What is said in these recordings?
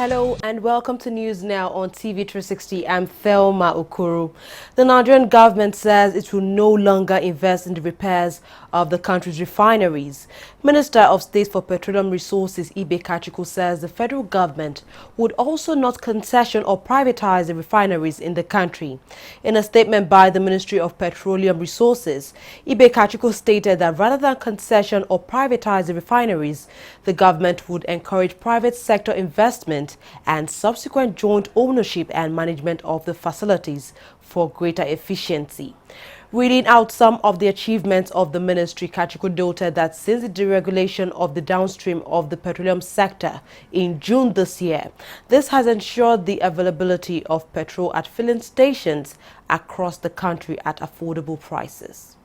Hello and welcome to News Now on TV360. I'm Thelma Okoro. The Nigerian government says it will no longer invest in the repairs of the country's refineries. Minister of State for Petroleum Resources Ibe Kachiko says the federal government would also not concession or privatize the refineries in the country. In a statement by the Ministry of Petroleum Resources, Ibe Kachiko stated that rather than concession or privatize the refineries, the government would encourage private sector investment and subsequent joint ownership and management of the facilities for greater efficiency. Reading out some of the achievements of the ministry, Kachiko noted that since the deregulation of the downstream of the petroleum sector in June this year, this has ensured the availability of petrol at filling stations across the country at affordable prices.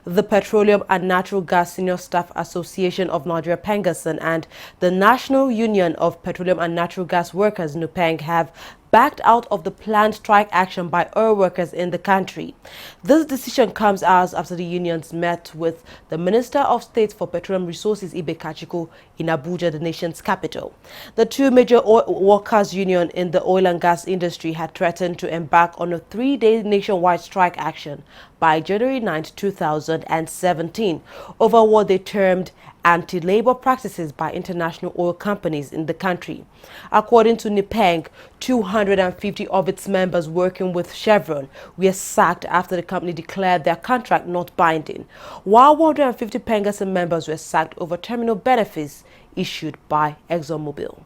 The Petroleum and Natural Gas Senior Staff Association of Nigeria, Pengasan, and the National Union of Petroleum and Natural Gas Workers, NUPENG, have backed out of the planned strike action by oil workers in the country. This decision comes as after the unions met with the Minister of State for Petroleum Resources, Ibe Kachiko, in Abuja, the nation's capital. The two major oil workers' unions in the oil and gas industry had threatened to embark on a 3-day nationwide strike action by January 9, 2017 over what they termed anti-labor practices by international oil companies in the country. According to NUPENG, 250 of its members working with Chevron were sacked after the company declared their contract not binding, while 150 Pengasan members were sacked over terminal benefits issued by ExxonMobil.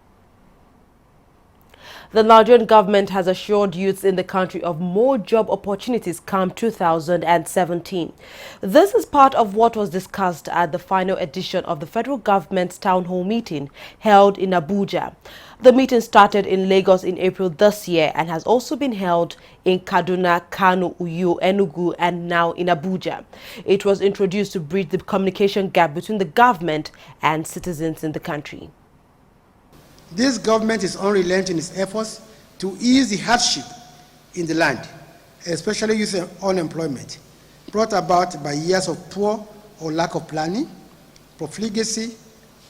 The Nigerian government has assured youths in the country of more job opportunities come 2017. This is part of what was discussed at the final edition of the federal government's town hall meeting held in Abuja. The meeting started in Lagos in April this year and has also been held in Kaduna, Kano, Uyo, Enugu, and now in Abuja. It was introduced to bridge the communication gap between the government and citizens in the country. This government is unrelenting in its efforts to ease the hardship in the land, especially youth unemployment, brought about by years of poor or lack of planning, profligacy,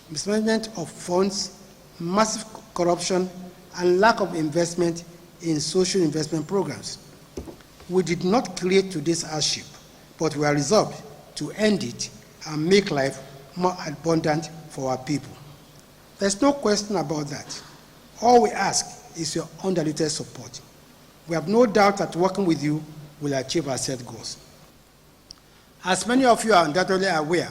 mismanagement of funds, massive corruption, and lack of investment in social investment programs. We did not create today's hardship, but we are resolved to end it and make life more abundant for our people. There's no question about that. All we ask is your undiluted support. We have no doubt that working with you will achieve our set goals. As many of you are undoubtedly aware,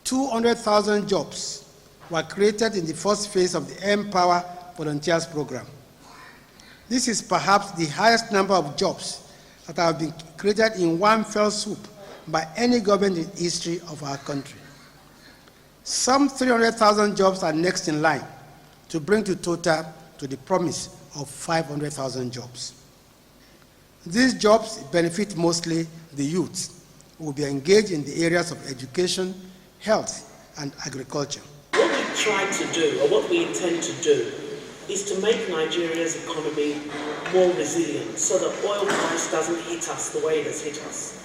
200,000 jobs were created in the first phase of the Empower Volunteers Program. This is perhaps the highest number of jobs that have been created in one fell swoop by any government in the history of our country. Some 300,000 jobs are next in line to bring the total to the promise of 500,000 jobs. These jobs benefit mostly the youth who will be engaged in the areas of education, health, and agriculture. What we try to do, or what we intend to do, is to make Nigeria's economy more resilient so that oil price doesn't hit us the way it has hit us.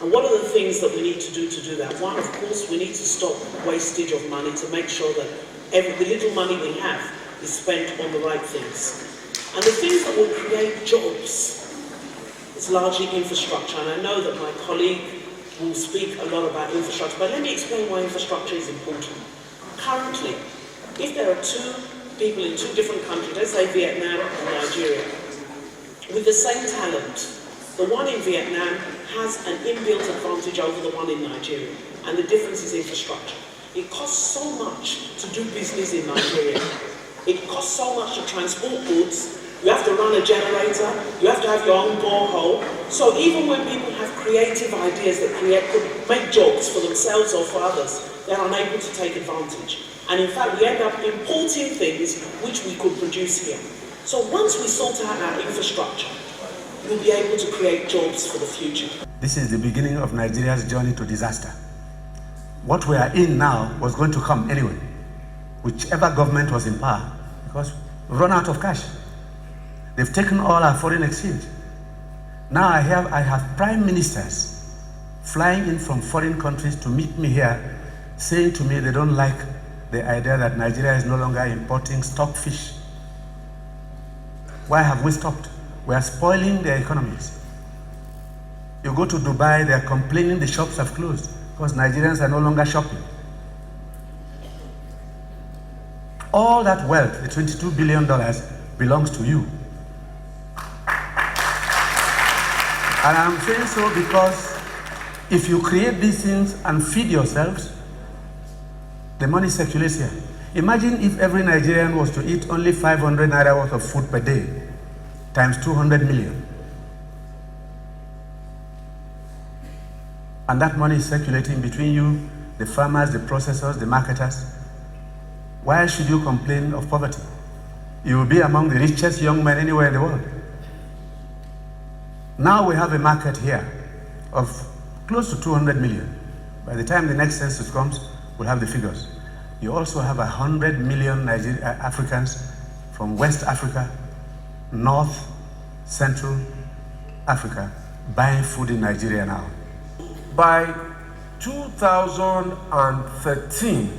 And what are the things that we need to do that? One, of course, we need to stop wastage of money to make sure that the little money we have is spent on the right things. And the things that will create jobs is largely infrastructure. And I know that my colleague will speak a lot about infrastructure, but let me explain why infrastructure is important. Currently, if there are two people in two different countries, let's say Vietnam and Nigeria, with the same talent, the one in Vietnam has an inbuilt advantage over the one in Nigeria, and the difference is infrastructure. It costs so much to do business in Nigeria. It costs so much to transport goods. You have to run a generator, you have to have your own borehole. So even when people have creative ideas that could make jobs for themselves or for others, they're unable to take advantage. And in fact, we end up importing things which we could produce here. So once we sort out our infrastructure, we'll be able to create jobs for the future. This is the beginning of Nigeria's journey to disaster. What we are in now was going to come anyway, whichever government was in power, because we've run out of cash. They've taken all our foreign exchange. Now I have prime ministers flying in from foreign countries to meet me here, saying to me they don't like the idea that Nigeria is no longer importing stock fish. Why have we stopped? We are spoiling their economies. You go to Dubai, they are complaining the shops have closed because Nigerians are no longer shopping. All that wealth, the $22 billion, belongs to you. And I'm saying so because if you create these things and feed yourselves, the money circulates here. Imagine if every Nigerian was to eat only 500 naira worth of food per day, times 200 million. And that money is circulating between you, the farmers, the processors, the marketers. Why should you complain of poverty? You will be among the richest young men anywhere in the world. Now we have a market here of close to 200 million. By the time the next census comes, we'll have the figures. You also have 100 million Africans from West Africa, North, Central Africa, buying food in Nigeria now. By 2013,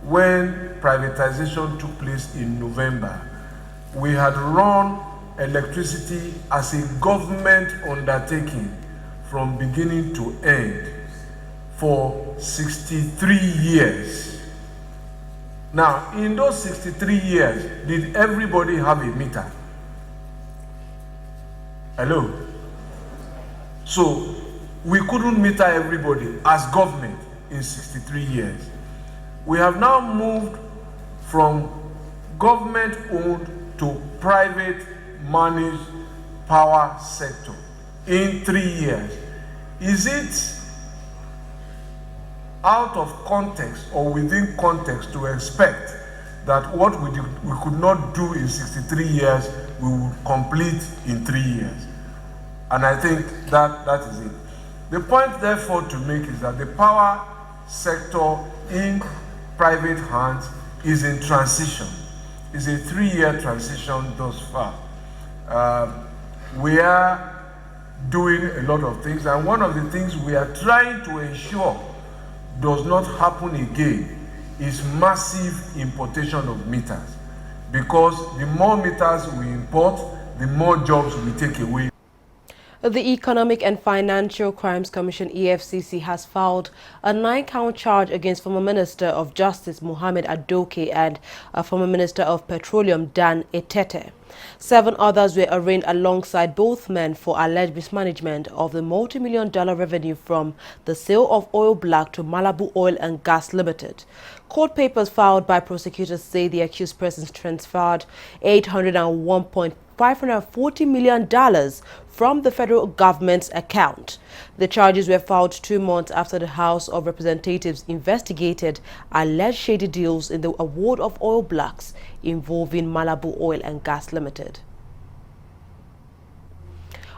when privatization took place in November, we had run electricity as a government undertaking from beginning to end for 63 years. Now, in those 63 years, did everybody have a meter? Hello? So, we couldn't meter everybody as government in 63 years. We have now moved from government-owned to private-managed power sector in 3 years. Is it out of context or within context to expect that what we could not do in 63 years, we would complete in 3 years? And I think that is it. The point, therefore, to make is that the power sector in private hands is in transition. It's a 3-year transition thus far. We are doing a lot of things, and one of the things we are trying to ensure does not happen again is massive importation of meters. Because the more meters we import, the more jobs we take away. The Economic and Financial Crimes Commission, EFCC, has filed a 9-count charge against former Minister of Justice Mohammed Adoke and former Minister of Petroleum Dan Etete. 7 others were arraigned alongside both men for alleged mismanagement of the multi-million-dollar revenue from the sale of oil black to Malibu Oil and Gas Limited. Court papers filed by prosecutors say the accused persons transferred $801.540 million from the federal government's account. The charges were filed 2 months after the House of Representatives investigated alleged shady deals in the award of oil blocks involving Malibu Oil and Gas Limited.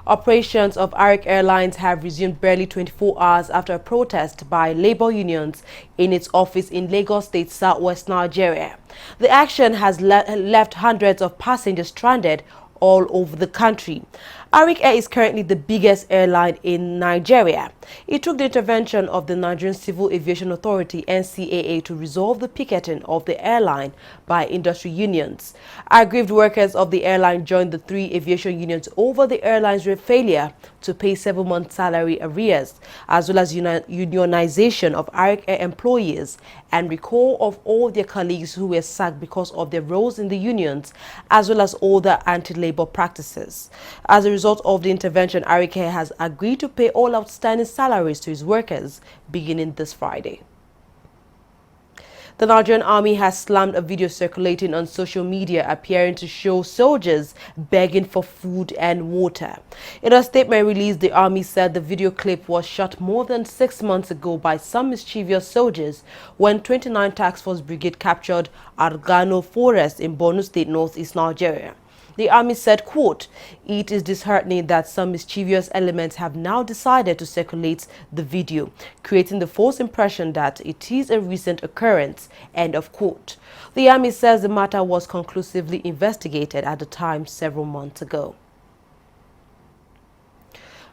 Operations of Arik Airlines have resumed barely 24 hours after a protest by labor unions in its office in Lagos State, southwest Nigeria. The action has left hundreds of passengers stranded all over the country. Arik Air is currently the biggest airline in Nigeria. It took the intervention of the Nigerian Civil Aviation Authority (NCAA) to resolve the picketing of the airline by industry unions. Aggrieved workers of the airline joined the 3 aviation unions over the airline's failure to pay 7-month salary arrears, as well as unionization of Arik Air employees and recall of all their colleagues who were sacked because of their roles in the unions, as well as other anti-labor practices. As a result of the intervention, Arik Air has agreed to pay all outstanding salaries to its workers beginning this Friday. The Nigerian Army has slammed a video circulating on social media appearing to show soldiers begging for food and water. In a statement released, the Army said the video clip was shot more than 6 months ago by some mischievous soldiers when 29 Task Force Brigade captured Argano Forest in Borno State, northeast Nigeria. The Army said, quote, "It is disheartening that some mischievous elements have now decided to circulate the video, creating the false impression that it is a recent occurrence," end of quote. The Army says the matter was conclusively investigated at the time several months ago.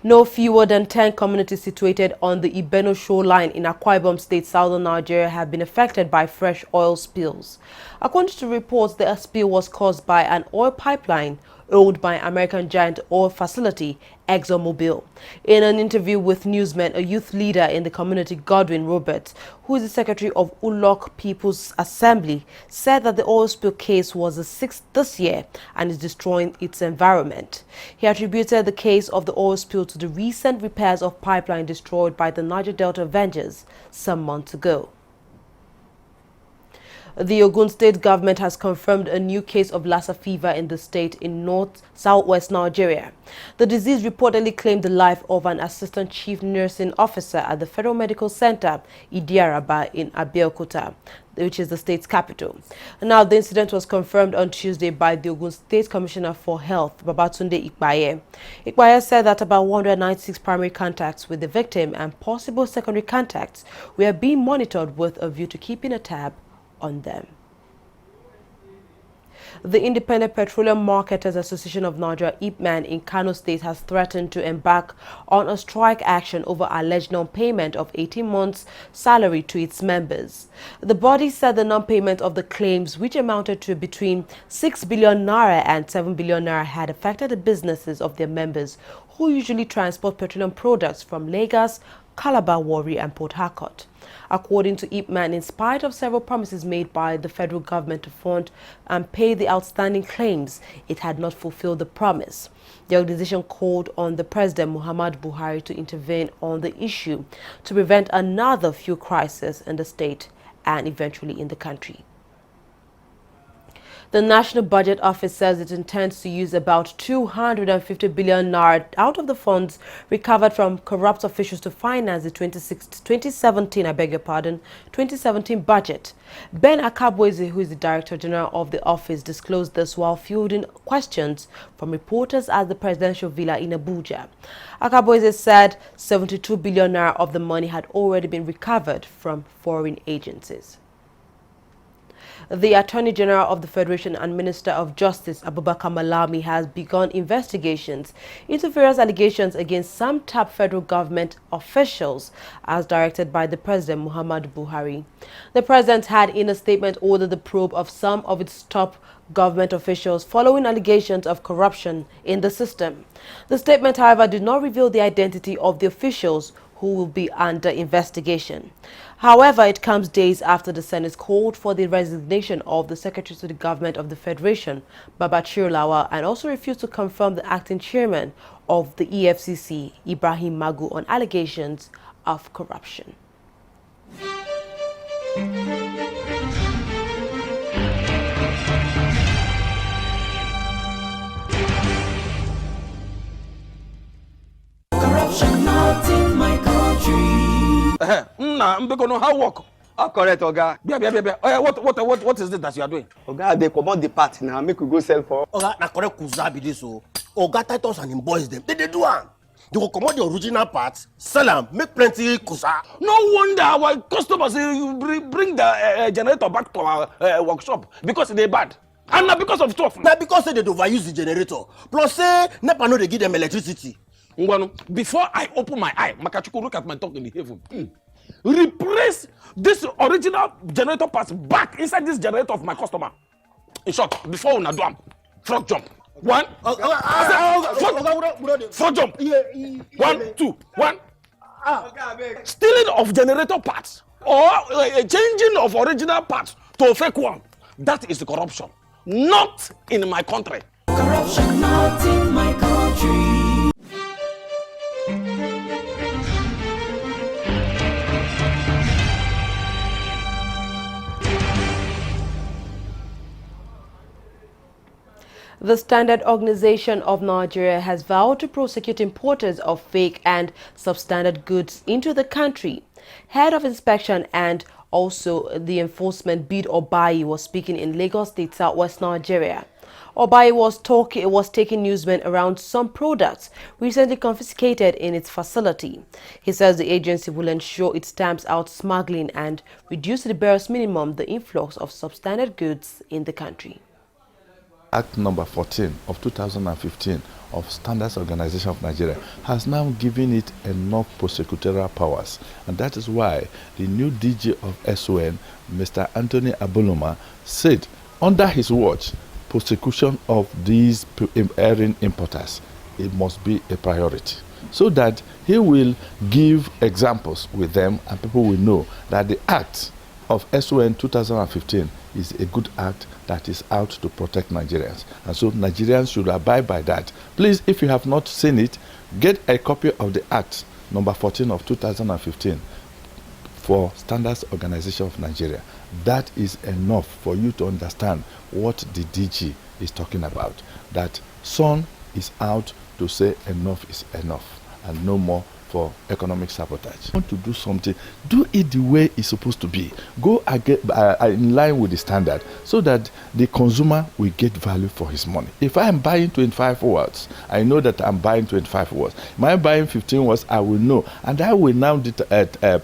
No fewer than 10 communities situated on the Ibeno shoreline in Akwa Ibom State, southern Nigeria, have been affected by fresh oil spills. According to reports, the spill was caused by an oil pipeline owned by American giant oil facility ExxonMobil. In an interview with newsmen, a youth leader in the community, Godwin Roberts, who is the secretary of Ulok People's Assembly, said that the oil spill case was the 6th this year and is destroying its environment. He attributed the case of the oil spill to the recent repairs of pipeline destroyed by the Niger Delta Avengers some months ago. The Ogun State government has confirmed a new case of Lassa fever in the state in southwest Nigeria. The disease reportedly claimed the life of an assistant chief nursing officer at the Federal Medical Center, Idiaraba, in Abeokuta, which is the state's capital. Now, the incident was confirmed on Tuesday by the Ogun State Commissioner for Health, Babatunde Ikpaye. Ikpaye said that about 196 primary contacts with the victim and possible secondary contacts were being monitored with a view to keeping a tab on them. The Independent Petroleum Marketers Association of Nigeria, IPMAN, in Kano State has threatened to embark on a strike action over alleged non-payment of 18 months' salary to its members. The body said the non-payment of the claims, which amounted to between 6 billion naira and 7 billion naira, had affected the businesses of their members, who usually transport petroleum products from Lagos, Calabar, Warri and Port Harcourt. According to IPMAN, in spite of several promises made by the federal government to fund and pay the outstanding claims, it had not fulfilled the promise. The organization called on the President Muhammad Buhari to intervene on the issue to prevent another fuel crisis in the state and eventually in the country. The National Budget Office says it intends to use about 250 billion naira out of the funds recovered from corrupt officials to finance the 2017 budget. Ben Akabweze, who is the Director General of the office, disclosed this while fielding questions from reporters at the presidential villa in Abuja. Akabweze said 72 billion naira of the money had already been recovered from foreign agencies. The Attorney General of the Federation and Minister of Justice, Abubakar Malami, has begun investigations into various allegations against some top federal government officials as directed by the President Muhammad Buhari. The President had in a statement ordered the probe of some of its top government officials following allegations of corruption in the system. The statement, however, did not reveal the identity of the officials who will be under investigation. However, it comes days after the Senate called for the resignation of the Secretary to the Government of the Federation, Babachir Lawal, and also refused to confirm the acting chairman of the EFCC, Ibrahim Magu, on allegations of corruption. Corruption not in my country. How work? Oh, correct, Oga. What is it that you are doing? Oga, they come out the part now. Make we go sell for. Oga, na correct kuza be this o. Oga Titus and him boys them. They do am. They go come out the original parts, sell am, make plenty kuza. No wonder our customers bring the generator back to our workshop because they bad. And not because of stuff. Now because they overuse the generator. Plus say NEPA no they give them electricity. Before I open my eye, Makachuku, look at my talk in the heaven. Replace this original generator parts back inside this generator of my customer. In short, before we do front jump. One, front jump. 1, 2, 1. Stealing of generator parts or changing of original parts to a fake one. That is corruption. Not in my country. Corruption not in my country. The Standard Organization of Nigeria has vowed to prosecute importers of fake and substandard goods into the country. Head of Inspection and also the Enforcement Bid Obayi was speaking in Lagos State, southwest Nigeria. Obayi was taking newsmen around some products recently confiscated in its facility. He says the agency will ensure it stamps out smuggling and reduce to the barest minimum the influx of substandard goods in the country. Act number 14 of 2015 of Standards Organization of Nigeria has now given it enough prosecutorial powers. And that is why the new DG of SON, Mr. Anthony Abuloma, said under his watch, prosecution of these erring importers, it must be a priority. So that he will give examples with them and people will know that the act of SON 2015 is a good act that is out to protect Nigerians. And so Nigerians should abide by that. Please, if you have not seen it, get a copy of the act number 14 of 2015 for Standards Organization of Nigeria. That is enough for you to understand what the DG is talking about. That Son is out to say enough is enough and no more for economic sabotage. Want to do something, do it the way it's supposed to be. Go again, in line with the standard so that the consumer will get value for his money. If I am buying 25 watts, I know that I'm buying 25 watts. Am I buying 15 watts? I will know. And I will now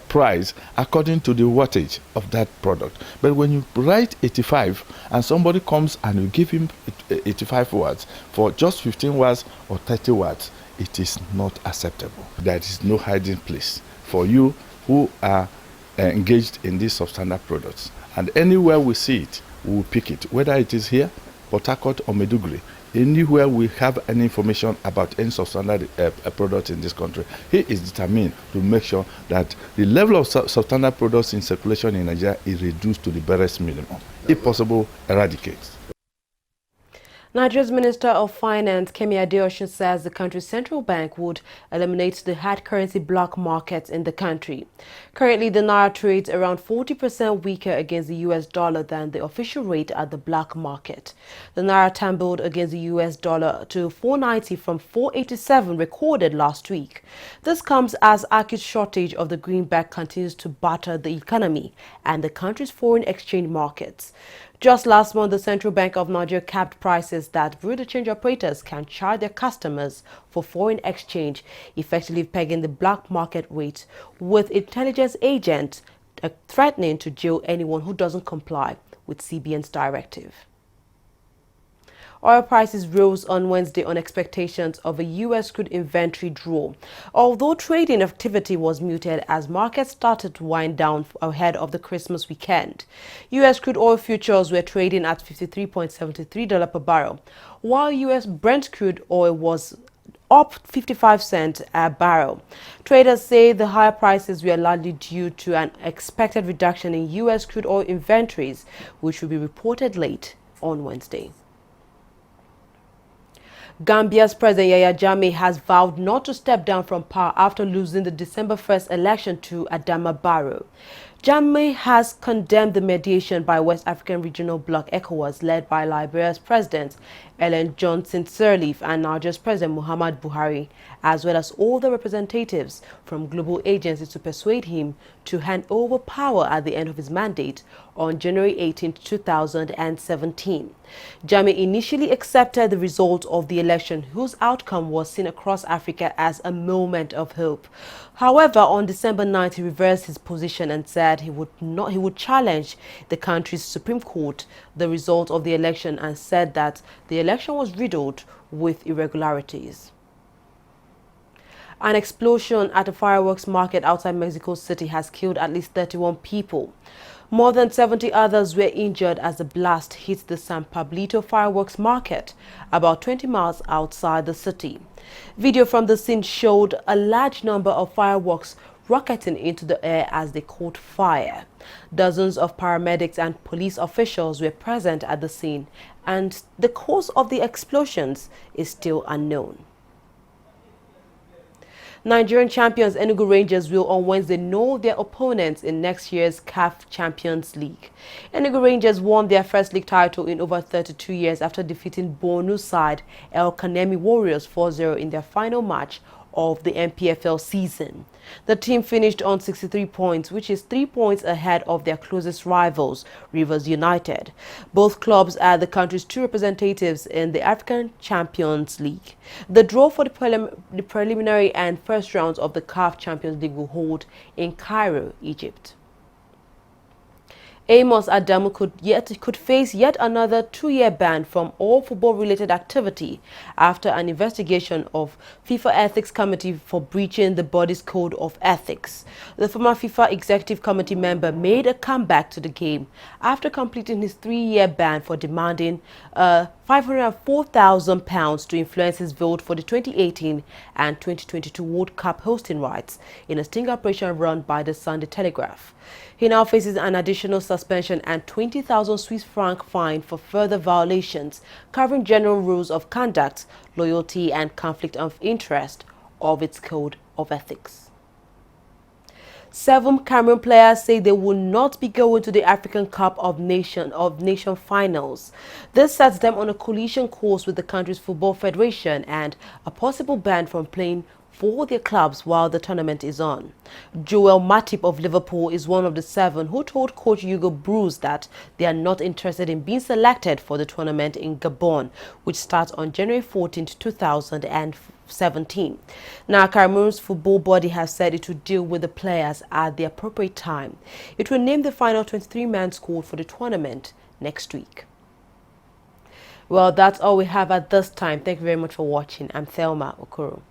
price according to the wattage of that product. But when you write 85 and somebody comes and you give him 85 watts for just 15 watts or 30 watts, it is not acceptable. There is no hiding place for you who are engaged in these substandard products. And anywhere we see it, we will pick it, whether it is here, Port Harcourt or Maiduguri. Anywhere we have any information about any substandard product in this country, he is determined to make sure that the level of substandard products in circulation in Nigeria is reduced to the barest minimum. If possible, eradicate. Nigeria's Minister of Finance, Kemi Adeosun, says the country's central bank would eliminate the hard currency block markets in the country. Currently, the Naira trades around 40% weaker against the US dollar than the official rate at the black market. The Naira tumbled against the US dollar to 490 from 487 recorded last week. This comes as acute shortage of the greenback continues to batter the economy and the country's foreign exchange markets. Just last month, the Central Bank of Nigeria capped prices that bureau de change operators can charge their customers for foreign exchange, effectively pegging the black market rate, with intelligence agents threatening to jail anyone who doesn't comply with CBN's directive. Oil prices rose on Wednesday on expectations of a U.S. crude inventory draw, although trading activity was muted as markets started to wind down ahead of the Christmas weekend. U.S. crude oil futures were trading at $53.73 per barrel, while U.S. Brent crude oil was up 55 cents a barrel. Traders say the higher prices were largely due to an expected reduction in U.S. crude oil inventories, which will be reported late on Wednesday. Gambia's President Yahya Jammeh has vowed not to step down from power after losing the December 1st election to Adama Barrow. Jammeh has condemned the mediation by West African Regional Bloc ECOWAS led by Liberia's President Ellen Johnson Sirleaf and Nigeria's President Muhammad Buhari, as well as all the representatives from global agencies to persuade him to hand over power at the end of his mandate on January 18, 2017. Jammeh initially accepted the result of the election, whose outcome was seen across Africa as a moment of hope. However, on December 9th, he reversed his position and said he would challenge the country's Supreme Court the result of the election and said that the election was riddled with irregularities. An explosion at a fireworks market outside Mexico City has killed at least 31 people. More than 70 others were injured as the blast hit the San Pablito fireworks market, about 20 miles outside the city. Video from the scene showed a large number of fireworks rocketing into the air as they caught fire. Dozens of paramedics and police officials were present at the scene, and the cause of the explosions is still unknown. Nigerian champions Enugu Rangers will on Wednesday know their opponents in next year's CAF Champions League. Enugu Rangers won their first league title in over 32 years after defeating Borno side El Kanemi Warriors 4-0 in their final match of the MPFL season. The team finished on 63 points, which is 3 points ahead of their closest rivals, Rivers United. Both clubs are the country's two representatives in the African Champions League. The draw for the preliminary and first rounds of the CAF Champions League will hold in Cairo, Egypt. Amos Adamu could face yet another 2-year ban from all football-related activity after an investigation of FIFA Ethics Committee for breaching the body's code of ethics. The former FIFA Executive Committee member made a comeback to the game after completing his 3-year ban for demanding £504,000 to influence his vote for the 2018 and 2022 World Cup hosting rights in a sting operation run by the Sunday Telegraph. He now faces an additional suspension and 20,000 Swiss franc fine for further violations covering general rules of conduct, loyalty and conflict of interest of its code of ethics. 7 Cameroon players say they will not be going to the African Cup of Nation finals. This sets them on a collision course with the country's football federation and a possible ban from playing for their clubs while the tournament is on. Joel Matip of Liverpool is one of the 7 who told coach Hugo Broos that they are not interested in being selected for the tournament in Gabon, which starts on January 14, 2017. Now, Cameroon's football body has said it will deal with the players at the appropriate time. It will name the final 23-man squad for the tournament next week. Well, that's all we have at this time. Thank you very much for watching. I'm Thelma Okoro.